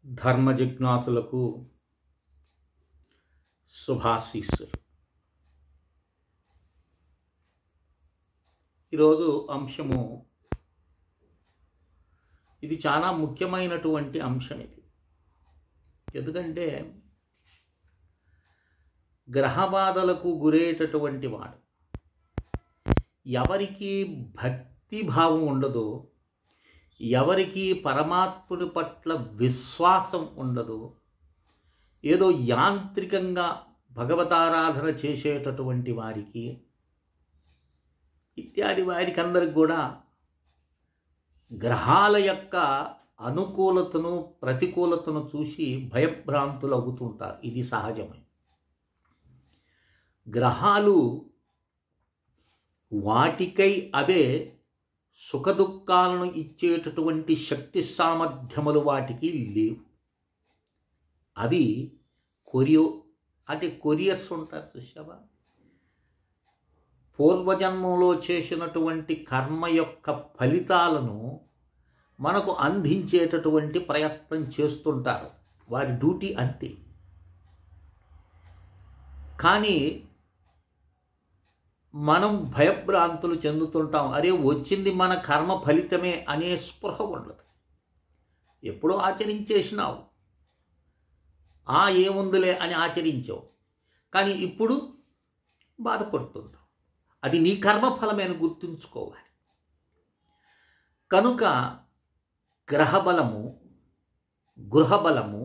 ధర్మ జిజ్ఞాసులకు శుభాశీస్సులు. ఈరోజు అంశము ఇది చాలా ముఖ్యమైనటువంటి అంశం. ఇది ఎందుకంటే గ్రహబాధలకు గురేటటువంటి వాడు ఎవరికి భక్తి భావం ఉండదో, ఎవరికి పరమాత్ముడి పట్ల విశ్వాసం ఉండదో, ఏదో యాంత్రికంగా భగవతారాధన చేసేటటువంటి వారికి ఇత్యాది వారికి అందరికి కూడా గ్రహాల యొక్క అనుకూలతను ప్రతికూలతను చూసి భయభ్రాంతులు అవుతుంటారు. ఇది సహజమే. గ్రహాలు వాటికై అవే సుఖదుఖాలను ఇచ్చేటటువంటి శక్తి సామర్థ్యములు వాటికి లేవు. అవి కొరియర్స్ ఉంటారు చూసావా, పూర్వజన్మంలో చేసినటువంటి కర్మ యొక్క ఫలితాలను మనకు అందించేటటువంటి ప్రయత్నం చేస్తుంటారు. వారి డ్యూటీ అంతే. కానీ మనం భయభ్రాంతులు చెందుతుంటాం. అరే వచ్చింది మన కర్మ ఫలితమే అనే స్పృహ ఉండదు. ఎప్పుడో ఆచరించేసినావు, ఏముందులే అని ఆచరించావు, కానీ ఇప్పుడు బాధపడుతుంటావు. అది నీ కర్మఫలమే అని గుర్తుంచుకోవాలి. కనుక గ్రహబలము, గృహబలము,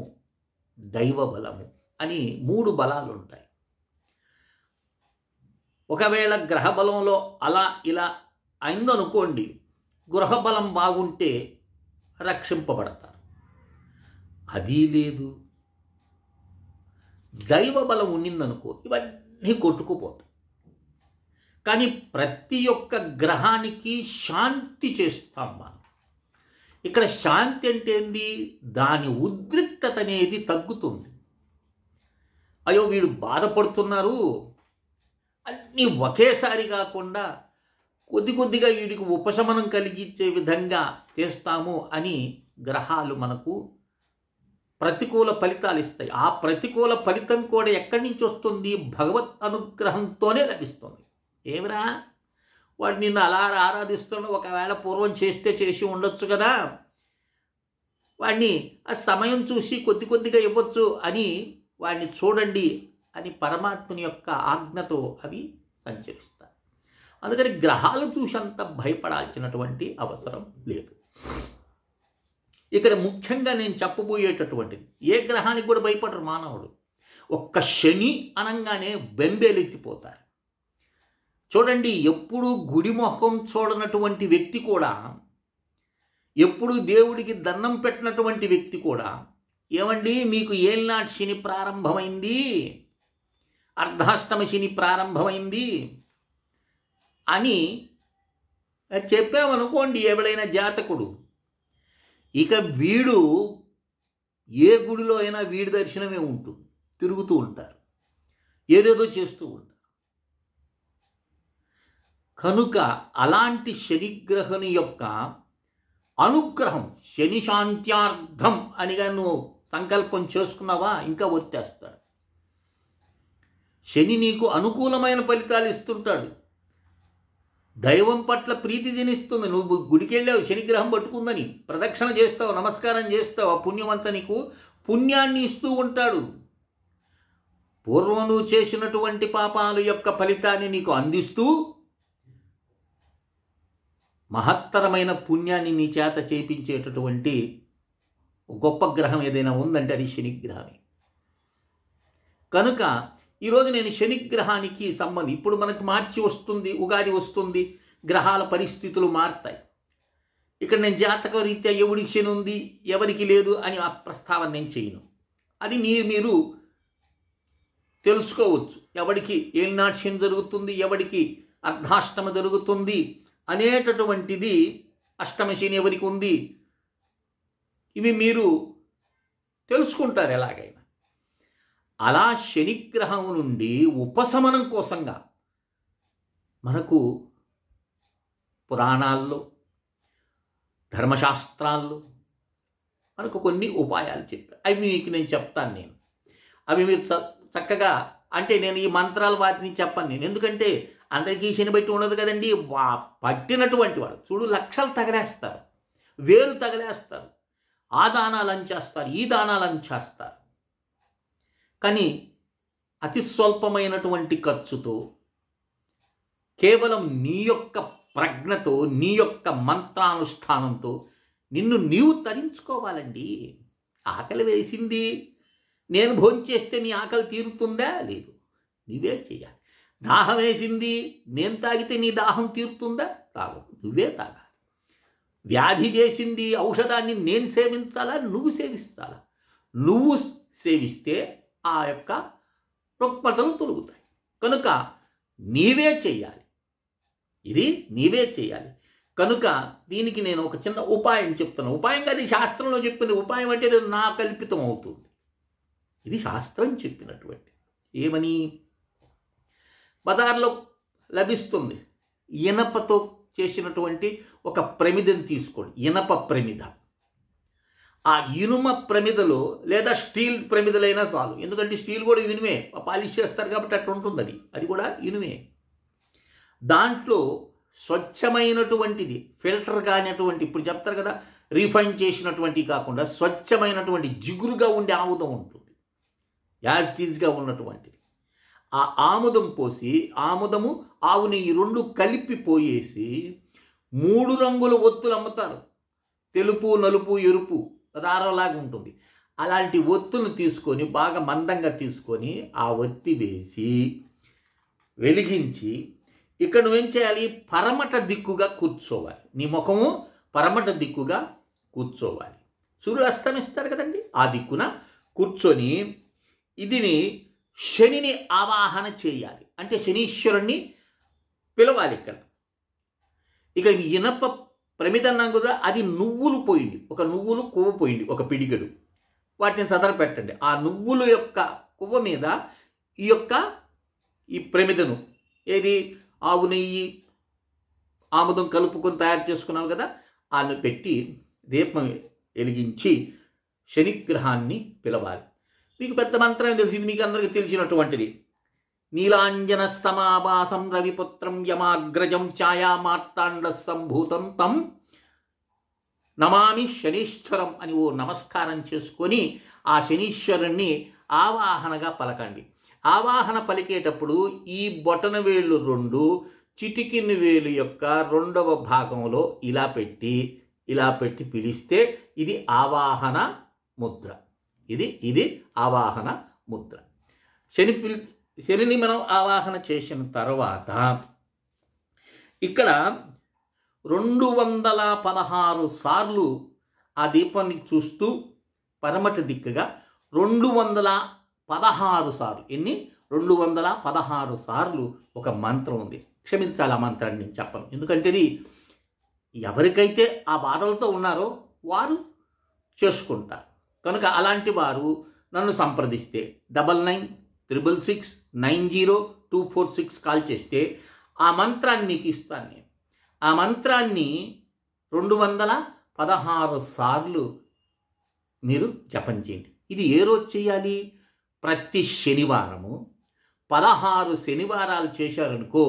దైవబలము అని 3 బలాలు ఉంటాయి. ఒకవేళ గ్రహబలంలో అలా ఇలా అయిందనుకోండి, గృహబలం బాగుంటే రక్షింపబడతారు. అది లేదు, దైవబలం ఉన్నిందనుకో ఇవన్నీ కొట్టుకుపోతాయి. కానీ ప్రతి ఒక్క గ్రహానికి శాంతి చేస్తాం మనం. ఇక్కడ శాంతి అంటే ఏంది? దాని ఉద్రిక్తత అనేది తగ్గుతుంది. అయ్యో వీడు బాధపడుతున్నారు అన్నీ ఒకేసారి కాకుండా కొద్ది కొద్దిగా వీడికి ఉపశమనం కలిగించే విధంగా చేస్తాము అని గ్రహాలు మనకు ప్రతికూల ఫలితాలు ఇస్తాయి. ఆ ప్రతికూల ఫలితం కూడా ఎక్కడి నుంచి వస్తుంది? భగవత్ అనుగ్రహంతోనే లభిస్తుంది. ఏమిరా వాడు నిన్ను అలా ఆరాధిస్తున్నాడు, ఒకవేళ పూర్వం చేసి ఉండొచ్చు కదా, వాడిని ఆ సమయం చూసి కొద్ది కొద్దిగా ఇవ్వచ్చు అని వాడిని చూడండి అని పరమాత్ముని యొక్క ఆజ్ఞతో అవి సంచరిస్తాయి. అందుకని గ్రహాలు చూసి అంత భయపడాల్సినటువంటి అవసరం లేదు. ఇక్కడ ముఖ్యంగా నేను చెప్పబోయేటటువంటిది, ఏ గ్రహానికి కూడా భయపడరు మానవుడు. ఒక్క శని అనంగానే బెంబేలెత్తిపోతారు. చూడండి, ఎప్పుడు గుడి మొహం చూడనటువంటి వ్యక్తి కూడా, ఎప్పుడు దేవుడికి దండం పెట్టినటువంటి వ్యక్తి కూడా, ఏమండి మీకు ఏళ్ళనాటి శని ప్రారంభమైంది, అర్ధాష్టమ శని ప్రారంభమైంది అని చెప్పామనుకోండి ఎవడైనా జాతకుడు, ఇక వీడు ఏ గుడిలో అయినా వీడి దర్శనమే ఉంటుంది. తిరుగుతూ ఉంటారు, ఏదేదో చేస్తూ ఉంటారు. కనుక అలాంటి శనిగ్రహుని యొక్క అనుగ్రహం, శని శాంత్యార్థం అనిగా నువ్వు సంకల్పం చేసుకున్నావా, ఇంకా ఒత్తేస్తాడు. శని నీకు అనుకూలమైన ఫలితాలు ఇస్తుంటాడు. దైవం పట్ల ప్రీతి జనిస్తుంది. నువ్వు గుడికి వెళ్ళావు, శనిగ్రహం పట్టుకుందని ప్రదక్షిణ చేస్తావు, నమస్కారం చేస్తావు, ఆ పుణ్యమంత నీకు పుణ్యాన్ని ఇస్తూ ఉంటాడు. పూర్వం నువ్వు చేసినటువంటి పాపాల యొక్క ఫలితాన్ని నీకు అందిస్తూ మహత్తరమైన పుణ్యాన్ని నీ చేత చేపించేటటువంటి గొప్ప గ్రహం ఏదైనా ఉందంటే అది శనిగ్రహమే. కనుక ఈరోజు నేను శనిగ్రహానికి సంబంధించి, ఇప్పుడు మనకు మార్చి వస్తుంది, ఉగాది వస్తుంది, గ్రహాల పరిస్థితులు మారుతాయి. ఇక్కడ నేను జాతక రీత్యా ఎవరికి శని ఉంది ఎవరికి లేదు అని ఆ ప్రస్తావన నేను చేయను. అది మీరు తెలుసుకోవచ్చు. ఎవడికి ఏళ్ళనాటి శని జరుగుతుంది, ఎవడికి అర్ధాష్టమ జరుగుతుంది అనేటటువంటిది, అష్టమ శని ఎవరికి ఉంది, ఇవి మీరు తెలుసుకుంటారు ఎలాగైనా. అలా శనిగ్రహం నుండి ఉపశమనం కోసంగా మనకు పురాణాల్లో, ధర్మశాస్త్రాల్లో మనకు కొన్ని ఉపాయాలు చెప్పారు. అవి మీకు నేను చెప్తాను. అవి మీరు చక్కగా, అంటే నేను ఈ మంత్రాల వాటిని చెప్పను నేను, ఎందుకంటే అందరికీ శని బట్టి ఉండదు కదండి. పట్టినటువంటి వాడు చూడు లక్షలు తగలేస్తారు, వేలు తగలేస్తారు, ఆ దానాలని చేస్తారు, ఈ దానాలని చేస్తారు. కానీ అతి స్వల్పమైనటువంటి ఖర్చుతో కేవలం నీ యొక్క ప్రజ్ఞతో, నీ యొక్క మంత్రానుష్ఠానంతో నిన్ను నీవు తరించుకోవాలండి. ఆకలి వేసింది, నేను భోంచేస్తే నీ ఆకలి తీరుతుందా? లేదు, నువ్వే చేయాలి. దాహం వేసింది, నేను తాగితే నీ దాహం తీరుతుందా? తాగదు, నువ్వే తాగాలి. వ్యాధి చేసింది, ఔషధాన్ని నేను సేవించాలా? నువ్వు సేవిస్తాలా? నువ్వు సేవిస్తే ఆ యొక్క రుగ్మతలు తొలుగుతాయి. కనుక నీవే చెయ్యాలి, ఇది నీవే చేయాలి. కనుక దీనికి నేను ఒక చిన్న ఉపాయం చెప్తున్నాను. ఉపాయం కాదు, శాస్త్రంలో చెప్పింది. ఉపాయం అంటే ఇది నా కల్పితం అవుతుంది, ఇది శాస్త్రం చెప్పినటువంటి. ఏమని? బజార్లో లభిస్తుంది ఇనపతో చేసినటువంటి ఒక ప్రమిదను తీసుకోండి, ఇనప ప్రమిద. ఆ ఇనుమ ప్రమిదలో లేదా స్టీల్ ప్రమిదలైనా చాలు, ఎందుకంటే స్టీల్ కూడా ఇనుమే, పాలిష్ చేస్తారు కాబట్టి అట్లా ఉంటుంది. అది కూడా ఇనుమే. దాంట్లో స్వచ్ఛమైనటువంటిది, ఫిల్టర్ కానిటువంటి, ఇప్పుడు చెప్తారు కదా రీఫైన్ చేసినటువంటి కాకుండా స్వచ్ఛమైనటువంటి జిగురుగా ఉండే ఆముదం ఉంటుంది, యాజ్ టీజ్గా ఉన్నటువంటిది. ఆ ఆముదం పోసి, ఆముదము ఆవు నెయ్యి రెండు కలిపిపోయేసి 3 రంగుల ఒత్తులు అమ్ముతారు, తెలుపు, నలుపు, ఎరుపు, దారంలాగా ఉంటుంది. అలాంటి ఒత్తులు తీసుకొని బాగా మందంగా తీసుకొని ఆ ఒత్తి వేసి వెలిగించి, ఇక్కడ నువ్వేం చేయాలి? పరమట దిక్కుగా కూర్చోవాలి. నీ ముఖము పరమట దిక్కుగా కూర్చోవాలి. సూర్యుడు అస్తమిస్తారు కదండి, ఆ దిక్కున కూర్చొని ఇదిని శనిని ఆవాహన చేయాలి. అంటే శనీశ్వరుణ్ణి పిలవాలి. ఇక్కడ ఇక ఇనప ప్రమిదన్నాం కదా, అది నువ్వులు పోయింది, ఒక నువ్వులు కొవ్వు పోయింది, ఒక పిడిగడు, వాటిని సదర పెట్టండి. ఆ నువ్వుల యొక్క కొవ్వ మీద ఈ ప్రమిదను, ఏది ఆవు నెయ్యి ఆముదం కలుపుకొని తయారు చేసుకున్నావు కదా, ఆను పెట్టి దీపం వెలిగించి శనిగ్రహాన్ని పిలవాలి. మీకు పెద్ద మంత్రం తెలిసింది, మీకు అందరికీ తెలిసినటువంటిది. నీలాంజన సమాభాసం రవిపుత్రం యమాగ్రజం ఛాయా మార్తాండ సంభూతం తం నమామి శనీశ్వరం అని ఓ నమస్కారం చేసుకొని ఆ శనీశ్వరుణ్ణి ఆవాహనగా పలకండి. ఆవాహన పలికేటప్పుడు ఈ బొటన వేళ్ళు 2 చిటికిన వేలు యొక్క 2వ భాగంలో ఇలా పెట్టి పిలిస్తే ఇది ఆవాహన ముద్ర. ఇది ఆవాహన ముద్ర. శనిని మనం ఆవాహన చేసిన తర్వాత ఇక్కడ 216 సార్లు ఆ దీపాన్ని చూస్తూ పరమట దిక్కుగా 216 సార్లు, 216 సార్లు ఒక మంత్రం ఉంది. క్షమించాలి, ఆ మంత్రాన్ని నేను చెప్పను, ఎందుకంటే ఇది ఎవరికైతే ఆ బాధలతో ఉన్నారో వారు చేసుకుంటారు. కనుక అలాంటి వారు నన్ను సంప్రదిస్తే 9966690246 కాల్ చేస్తే ఆ మంత్రాన్ని మీకు ఇస్తాను నేను. ఆ మంత్రాన్ని 216 సార్లు మీరు జపం చేయండి. ఇది ఏ రోజు చేయాలి? ప్రతి శనివారము. 16 శనివారాలు చేశారనుకో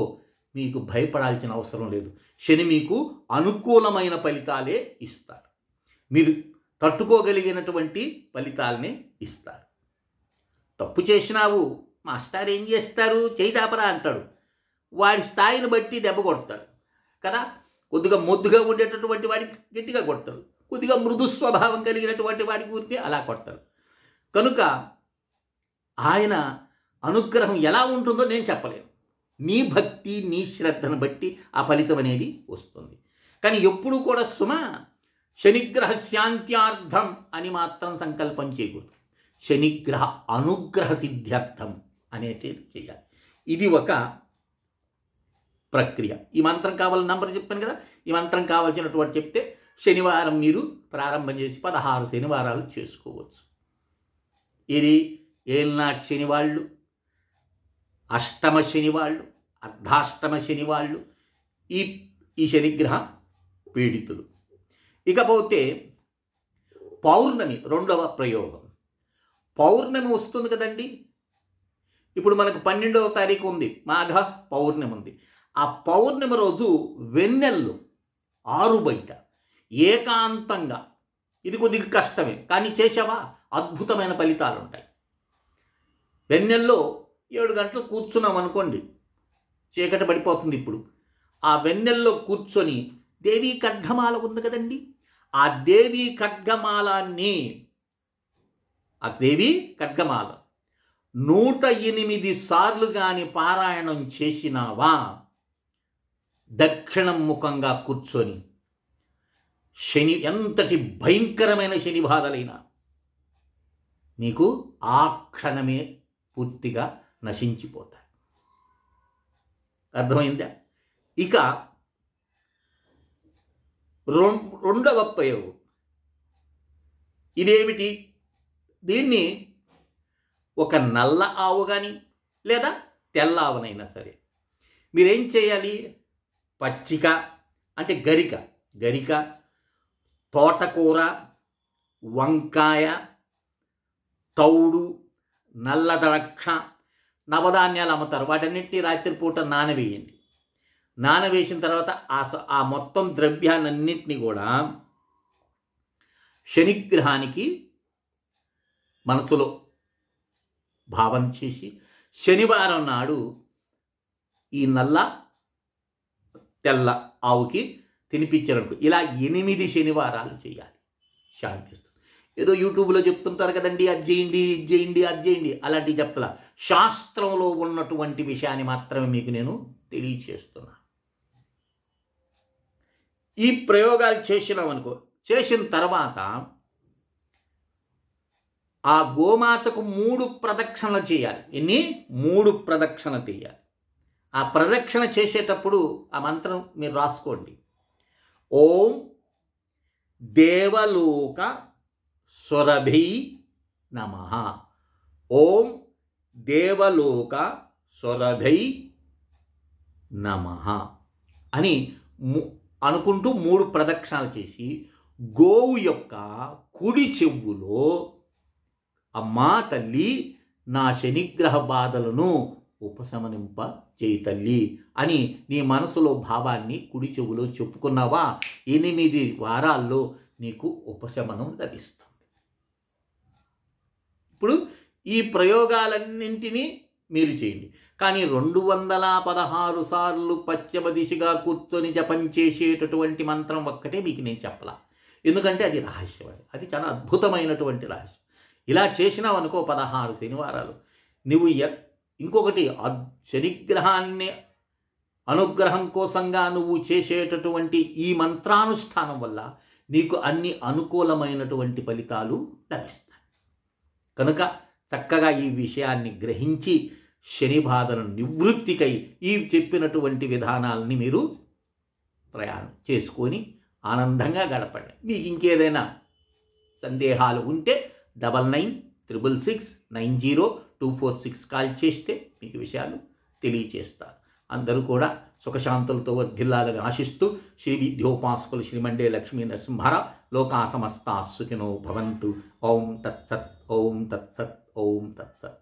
మీకు భయపడాల్సిన అవసరం లేదు. శని మీకు అనుకూలమైన ఫలితాలే ఇస్తారు, మీరు తట్టుకోగలిగినటువంటి ఫలితాలనే ఇస్తారు. తప్పు చేసినావు, మాస్టర్ ఏం చేస్తారు? చేయి దాపరా అంటాడు, వాడి స్థాయిని బట్టి దెబ్బ కొడతాడు కదా. కొద్దిగా మొద్దుగా ఉండేటటువంటి వాడికి గట్టిగా కొడతాడు, కొద్దిగా మృదు స్వభావం కలిగినటువంటి వాడికి ఊరికే అలా కొడతాడు. కనుక ఆయన అనుగ్రహం ఎలా ఉంటుందో నేను చెప్పలేను. నీ భక్తి, నీ శ్రద్ధను బట్టి ఆ ఫలితం అనేది వస్తుంది. కానీ ఎప్పుడు కూడా శనిగ్రహ శాంత్యార్థం అని మాత్రం సంకల్పం చేయకూడదు. శనిగ్రహ అనుగ్రహ సిద్ధ్యర్థం అనేటిది చేయాలి. ఇది ఒక ప్రక్రియ. ఈ మంత్రం కావాలని నంబర్ చెప్పాను కదా, ఈ మంత్రం కావాల్సినటువంటి చెప్తే శనివారం మీరు ప్రారంభం చేసి 16 శనివారాలు చేసుకోవచ్చు. ఇది ఏళ్ళనాటి శనివాళ్ళు, అష్టమ శనివాళ్ళు, అర్ధాష్టమ శనివాళ్ళు, ఈ శనిగ్రహ పీడితులు. ఇకపోతే పౌర్ణమి రెండవ ప్రయోగం. పౌర్ణమి వస్తుంది కదండి. ఇప్పుడు మనకు 12వ తారీఖు ఉంది, మాఘ పౌర్ణమి ఉంది. ఆ పౌర్ణమి రోజు వెన్నెల్లో ఆరుబయట ఏకాంతంగా, ఇది కొద్దిగా కష్టమే కానీ చేసావా అద్భుతమైన ఫలితాలు ఉంటాయి. వెన్నెల్లో 7 గంటలు కూర్చున్నాం అనుకోండి, చీకటి పడిపోతుంది. ఇప్పుడు ఆ వెన్నెల్లో కూర్చొని దేవీ ఖడ్గమాల ఉంది కదండి, ఆ దేవీ ఖడ్గమాలాన్ని, ఆ దేవీ ఖడ్గమాల 108 సార్లు కానీ పారాయణం చేసినావా, దక్షిణం ముఖంగా కూర్చొని, శని ఎంతటి భయంకరమైన శని బాధలైనా నీకు ఆ క్షణమే పూర్తిగా నశించిపోతాయి. అర్థమైందా? ఇక రెండవ ప్రయోగం ఇదేమిటి? దీన్ని ఒక నల్ల ఆవు కానీ లేదా తెల్ల ఆవునైనా సరే మీరేం చేయాలి, పచ్చిక అంటే గరిక, తోటకూర, వంకాయ, తౌడు, నల్ల ద్రాక్ష, నవధాన్యాలు అమ్ముతారు, వాటన్నిటిని రాత్రిపూట నానవేయండి. నానవేసిన తర్వాత ఆ మొత్తం ద్రవ్యాలన్నింటినీ కూడా శనిగ్రహానికి మనసులో భావన చేసి శనివారం నాడు ఈ నల్ల తెల్ల ఆవుకి తినిపించారనుకో. ఇలా 8 శనివారాలు చేయాలి, శాంతిస్తుంది. ఏదో యూట్యూబ్లో చెప్తుంటారు కదండి, అది చేయండి ఇది చేయండి అది చేయండి, అలాంటివి చెప్తలా. శాస్త్రంలో ఉన్నటువంటి విషయాన్ని మాత్రమే మీకు నేను తెలియచేస్తున్నా. ఈ ప్రయోగాలు చేసినామనుకో, చేసిన తర్వాత ఆ గోమాతకు 3 ప్రదక్షిణలు చేయాలి. ఎన్ని? 3 ప్రదక్షిణలు చేయాలి. ఆ ప్రదక్షిణ చేసేటప్పుడు ఆ మంత్రం మీరు రాసుకోండి. ఓం దేవలోక సురభి నమః, ఓం దేవలోక సురభి నమః అని అనుకుంటూ 3 ప్రదక్షిణాలు చేసి గోవు యొక్క కుడి చెవులో, అమ్మా తల్లి నా శనిగ్రహ బాధలను ఉపశమనింప చేయి తల్లి అని నీ మనసులో భావాన్ని కుడి చెవులో చెప్పుకున్నావా, 8 వారాల్లో నీకు ఉపశమనం లభిస్తుంది. ఇప్పుడు ఈ ప్రయోగాలన్నింటినీ మీరు చేయండి. కానీ 216 సార్లు పశ్చిమ దిశగా కూర్చొని జపం చేసేటటువంటి మంత్రం ఒక్కటే మీకు నేను చెప్పలా. ఎందుకంటే అది రహస్యం, అది చాలా అద్భుతమైనటువంటి రహస్యం. ఇలా చేసినావనుకో 16 శనివారాలు నువ్వు ఇంకొకటి శనిగ్రహాన్ని అనుగ్రహం కోసంగా నువ్వు చేసేటటువంటి ఈ మంత్రానుష్ఠానం వల్ల నీకు అన్ని అనుకూలమైనటువంటి ఫలితాలు లభిస్తాయి. కనుక చక్కగా ఈ విషయాన్ని గ్రహించి శని బాధను నివృత్తికై ఈ చెప్పినటువంటి విధానాలని మీరు ప్రయాణం చేసుకొని ఆనందంగా గడపండి. మీకు ఇంకేదైనా సందేహాలు ఉంటే 9966690246 కాల్ చేస్తే మీకు విషయాలు తెలియచేస్తారు. అందరూ కూడా సుఖశాంతులతో వర్ధిల్లాలని ఆశిస్తూ శ్రీ విద్యోపాసకులు శ్రీమండే లక్ష్మీ నరసింహారావు లోకా సమస్తా సుఖినో భవంతు. ఓం తత్సత్, ఓం తత్సత్, ఓం తత్సత్.